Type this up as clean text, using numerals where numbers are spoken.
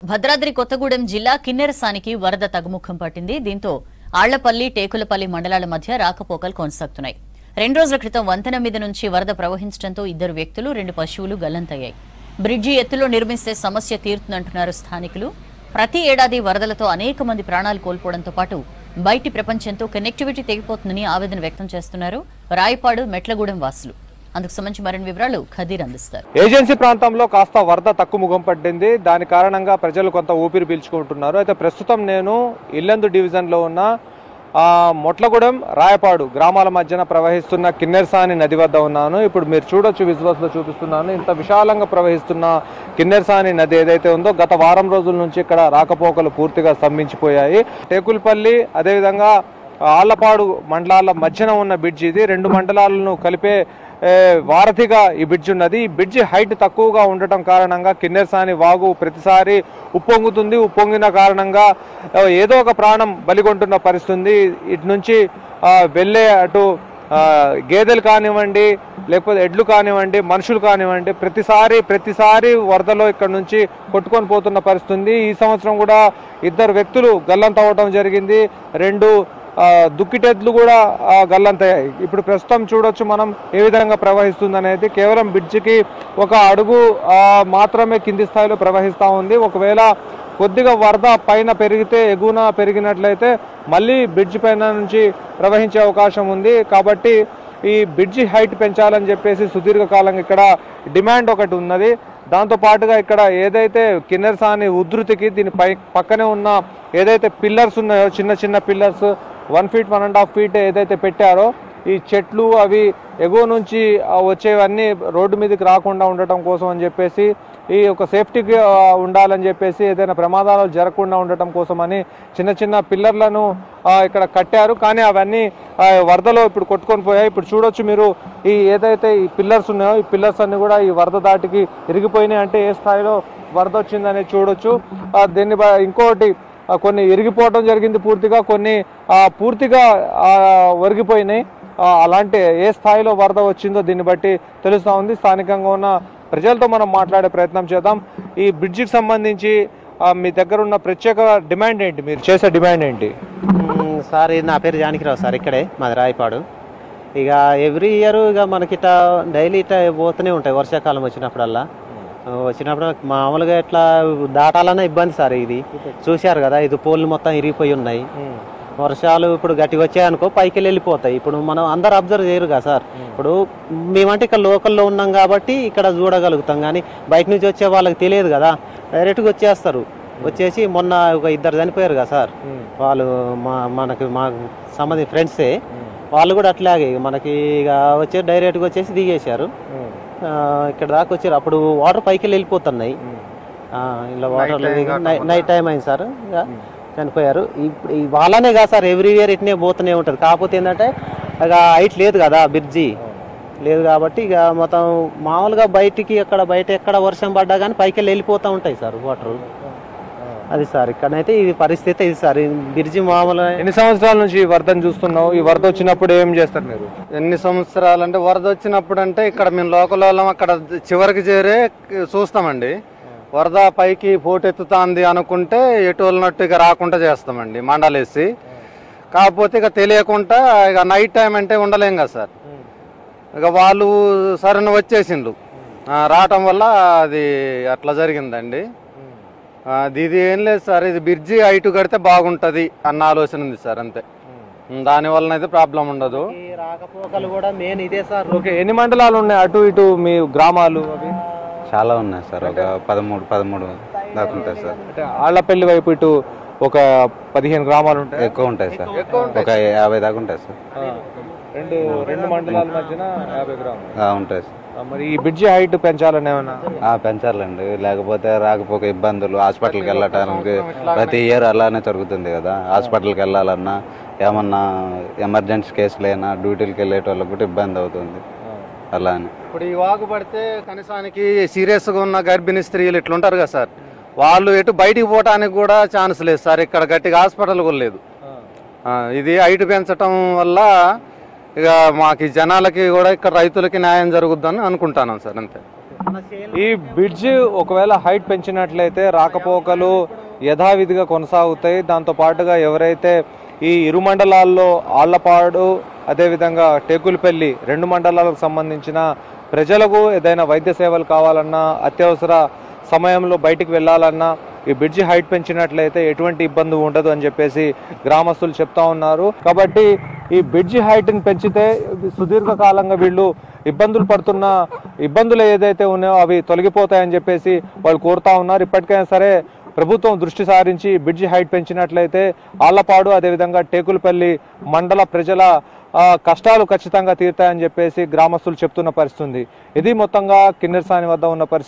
భద్రాద్రి కొత్తగూడెం జిల్లా కిన్నెరసానికి వరద తగ్గుముఖం పట్టింది. దీంతో ఆళ్లపల్లి, టేకులపల్లి మండలాల మధ్య రాకపోకలు కొనసాగుతున్నాయి. 2 రోజుల క్రితం వంతెన మీద నుంచి వరద ప్రవహించడంతో 2 వ్యక్తులు, 2 పశువులు గల్లంతయ్యాయి. బ్రిడ్జి ఎత్తులో నిర్మిస్తే సమస్య తీరుతుందంటున్నారు స్థానికులు. ప్రతి ఏడాది వరదలతో అనేక మంది ప్రాణాలు కోల్పోవడంతో పాటు బయటి ప్రపంచంతో కనెక్టివిటీ తెగిపోతుందని ఆవేదన వ్యక్తం చేస్తున్నారు రాయపాడు, మెట్లగూడెం వాసులు. అందుకు సంబంధించి మరిన్ని వివరాలు ఖదీర్ అందిస్తారు. ఏజెన్సీ ప్రాంతంలో కాస్త వరద తక్కుముఖం పట్టింది. దాని కారణంగా ప్రజలు కొంత ఊపిరి పీల్చుకుంటున్నారు. అయితే ప్రస్తుతం నేను ఇల్లందు డివిజన్లో ఉన్న మొట్లగూడెం, రాయపాడు గ్రామాల మధ్యన ప్రవహిస్తున్న కిన్నెరసాని నది వద్ద ఉన్నాను. ఇప్పుడు మీరు చూడొచ్చు, విజువల్స్లో చూపిస్తున్నాను. ఇంత విశాలంగా ప్రవహిస్తున్న కిన్నెరసాని నది ఏదైతే ఉందో గత వారం రోజుల నుంచి ఇక్కడ రాకపోకలు పూర్తిగా స్తంభించిపోయాయి. టేకులపల్లి అదేవిధంగా ఆళ్లపాడు మండలాల మధ్యన ఉన్న బ్రిడ్జ్ ఇది. 2 మండలాలను కలిపే వారధిగా ఈ బ్రిడ్జ్ ఉన్నది. ఈ బ్రిడ్జ్ హైట్ తక్కువగా ఉండటం కారణంగా కిన్నెరసాని వాగు ప్రతిసారి ఉప్పొంగుతుంది. ఉప్పొంగిన కారణంగా ఏదో ఒక ప్రాణం బలిగొంటున్న పరిస్థితి. ఇటు నుంచి వెళ్ళే అటు గేదెలు కానివ్వండి, లేకపోతే ఎడ్లు కానివ్వండి, మనుషులు కానివ్వండి, ప్రతిసారి వరదలో ఇక్కడ నుంచి కొట్టుకొని పోతున్న పరిస్థితి. ఈ సంవత్సరం కూడా 2 వ్యక్తులు గల్లంతవడం జరిగింది. 2 దుక్కిటెడ్లు కూడా గల్లంతయ్యాయి. ఇప్పుడు ప్రస్తుతం చూడొచ్చు మనం ఏ విధంగా ప్రవహిస్తుంది అనేది. కేవలం బ్రిడ్జికి 1 అడుగు మాత్రమే కింది స్థాయిలో ప్రవహిస్తూ ఉంది. ఒకవేళ కొద్దిగా వరద పైన పెరిగితే, ఎగువన పెరిగినట్లయితే మళ్ళీ బ్రిడ్జి పైన నుంచి ప్రవహించే అవకాశం ఉంది. కాబట్టి ఈ బ్రిడ్జి హైట్ పెంచాలని చెప్పేసి సుదీర్ఘకాలంగా ఇక్కడ డిమాండ్ ఒకటి ఉన్నది. దాంతో పాటుగా ఇక్కడ ఏదైతే కిన్నెరసాని ఉధృతికి దీని పక్కనే ఉన్న ఏదైతే పిల్లర్స్ ఉన్నాయో, చిన్న పిల్లర్స్ 1 ఫీట్ 1.5 ఫీట్ ఏదైతే పెట్టారో, ఈ చెట్లు అవి ఎగువ నుంచి వచ్చేవన్నీ రోడ్డు మీదకి రాకుండా ఉండటం కోసం అని చెప్పేసి, ఈ ఒక సేఫ్టీగా ఉండాలని చెప్పేసి, ఏదైనా ప్రమాదాలు జరగకుండా ఉండటం కోసం అని చిన్న పిల్లర్లను ఇక్కడ కట్టారు. కానీ అవన్నీ వరదలో ఇప్పుడు కొట్టుకొని పోయాయి. ఇప్పుడు చూడొచ్చు మీరు, ఈ ఏదైతే ఈ పిల్లర్స్ ఉన్నాయో, ఈ పిల్లర్స్ అన్ని కూడా ఈ వరద దాటికి ఇరిగిపోయినాయి. అంటే ఏ స్థాయిలో వరద వచ్చిందనేది చూడొచ్చు. దీన్ని ఇంకోటి కొన్ని ఇరిగిపోవడం జరిగింది పూర్తిగా, కొన్ని పూర్తిగా ఒరిగిపోయినాయి. అలాంటి ఏ స్థాయిలో వరద వచ్చిందో దీన్ని బట్టి తెలుస్తూ ఉంది. స్థానికంగా ఉన్న ప్రజలతో మనం మాట్లాడే ప్రయత్నం చేద్దాం. ఈ బ్రిడ్జికి సంబంధించి మీ దగ్గర ఉన్న ప్రత్యేక డిమాండ్ ఏంటి, మీరు చేసే డిమాండ్ ఏంటి? సార్, నా పేరు జానకిరావు సార్, ఇక్కడే మాది రాయపాడు. ఇక ఎవ్రీ ఇయర్ ఇక మనకిట డైలీ ఇట పోతూనే ఉంటాయి. వర్షాకాలం వచ్చినప్పుడు మామూలుగా ఇట్లా దాటాలన్నా ఇబ్బంది సార్. ఇది చూశారు కదా, ఇది పోల్లు మొత్తం ఇరిగిపోయి ఉన్నాయి. వర్షాలు ఇప్పుడు గట్టిగా వచ్చాయనుకో పైకి వెళ్ళిపోతాయి. ఇప్పుడు మనం అందరు అబ్జర్వ్ చేయరు కదా సార్. ఇప్పుడు మేమంటే ఇక్కడ లోకల్లో ఉన్నాం కాబట్టి ఇక్కడ చూడగలుగుతాం, కానీ బయట నుంచి వచ్చే వాళ్ళకి తెలియదు కదా, డైరెక్ట్గా వచ్చేస్తారు. వచ్చేసి మొన్న ఒక 2 చనిపోయారు కదా సార్, వాళ్ళు మాకు సంబంధించిన ఫ్రెండ్సే. వాళ్ళు కూడా అట్లాగే మనకి ఇక వచ్చి డైరెక్ట్గా వచ్చేసి దిగేశారు. ఇక్కడ దాకా వచ్చారు. అప్పుడు వాటర్ పైకి వెళ్ళిపోతున్నాయి. ఇలా వాటర్ నైట్ టైం అయింది సార్, ఇక చనిపోయారు. ఇప్పుడు వాళ్ళనే కాదు సార్, ఎవ్రీ ఇయర్ ఇట్నే పోతూనే ఉంటుంది. కాకపోతే ఏంటంటే ఇక హైట్ లేదు కదా, బ్రిడ్జి లేదు కాబట్టి ఇక మొత్తం మామూలుగా బయట ఎక్కడ వర్షం పడ్డా కానీ పైకి వెళ్ళిపోతూ ఉంటాయి సార్ వాటర్. అది సార్ ఇక్కడైతే ఇది పరిస్థితి. ఇది సార్ బ్రిడ్జి మామూలుగా. ఎన్ని సంవత్సరాల నుంచి వరదను చూస్తున్నావు? ఈ వరద వచ్చినప్పుడు ఏం చేస్తారు మీరు? ఎన్ని సంవత్సరాలు అంటే, వరద వచ్చినప్పుడు అంటే ఇక్కడ మేము లోకల్ వాళ్ళం అక్కడ చివరికి చేరే చూస్తామండి. వరద పైకి పోటెత్తుతుంది అనుకుంటే ఎటు వెళ్ళినట్టు ఇక రాకుండా చేస్తామండి మండలేసి. కాకపోతే ఇక తెలియకుండా ఇక నైట్ టైం అంటే ఉండలేం కదా సార్. ఇక వాళ్ళు సరైన వచ్చేసిండ్రు, రావటం వల్ల అది అట్లా జరిగిందండి. ఇది ఏం లేదు సార్, ఇది బ్రిడ్జి హైట్ కడితే బాగుంటుంది అన్న ఆలోచన ఉంది సార్, అంతే. దాని వలన అయితే ప్రాబ్లం ఉండదు. రాకపోకలు కూడా మెయిన్ ఇదే సార్. ఓకే, ఎన్ని మండలాలు ఉన్నాయి అటు ఇటు మీ గ్రామాలు? అవి చాలా ఉన్నాయి సార్, ఒక 13 దాకా ఉంటాయి సార్. అంటే ఆళ్లపల్లి వైపు ఇటు ఒక 15 గ్రామాలు ఉంటాయి. ఎక్కువ ఉంటాయి సార్, ఒక 50 దాకా ఉంటాయి సార్. రెండు మండలాల మధ్యన 50 గ్రామాలు ఉంటాయి సార్. మరి ఈ బ్రిడ్జి హైట్ పెంచాలని ఏమన్నా? పెంచాలండి, లేకపోతే రాకపోక ఇబ్బందులు. హాస్పిటల్కి వెళ్ళటానికి ప్రతి ఇయర్ అలానే జరుగుతుంది కదా. హాస్పిటల్కి వెళ్ళాలన్నా, ఏమన్నా ఎమర్జెన్సీ కేసులైనా, డ్యూటీలకు వెళ్ళేటోళ్ళకి కూడా ఇబ్బంది అవుతుంది. అలా అని ఇప్పుడు ఈ వాగు పడితే కనీసానికి సీరియస్గా ఉన్న గర్భిణీ స్త్రీలు ఇట్లుంటారు కదా సార్, వాళ్ళు ఎటు బయటికి పోవటానికి కూడా ఛాన్స్ లేదు సార్. ఇక్కడ గట్టిగా హాస్పిటల్ కూడా లేదు. ఇది హైట్ పెంచడం వల్ల ఇక మాకు జనాలకి కూడా ఇక్కడ రైతులకి న్యాయం జరుగుద్దని అనుకుంటాను సార్, అంతే. ఈ బ్రిడ్జ్ ఒకవేళ హైట్ పెంచినట్లయితే రాకపోకలు యథావిధిగా కొనసాగుతాయి. దాంతో పాటుగా ఎవరైతే ఈ ఇరు మండలాల్లో ఆళ్లపాడు అదేవిధంగా టేకులపల్లి 2 మండలాలకు సంబంధించిన ప్రజలకు ఏదైనా వైద్య సేవలు కావాలన్నా, అత్యవసర సమయంలో బయటికి వెళ్ళాలన్నా ఈ బ్రిడ్జి హైట్ పెంచినట్లయితే ఎటువంటి ఇబ్బంది ఉండదు అని చెప్పేసి గ్రామస్తులు చెప్తా ఉన్నారు. కాబట్టి ఈ బ్రిడ్జి హైట్ని పెంచితే సుదీర్ఘకాలంగా వీళ్ళు ఇబ్బందులు పడుతున్న ఇబ్బందులు ఏదైతే ఉన్నాయో అవి తొలగిపోతాయని చెప్పేసి వాళ్ళు కోరుతా ఉన్నారు. ఇప్పటికైనా సరే ప్రభుత్వం దృష్టి సారించి బ్రిడ్జి హైట్ పెంచినట్లయితే ఆళ్లపాడు అదేవిధంగా టేకులపల్లి మండల ప్రజల కష్టాలు ఖచ్చితంగా తీరుతాయని చెప్పేసి గ్రామస్తులు చెప్తున్న పరిస్థితి ఉంది. ఇది మొత్తంగా కిన్నెరసాని వద్ద ఉన్న పరిస్థితి.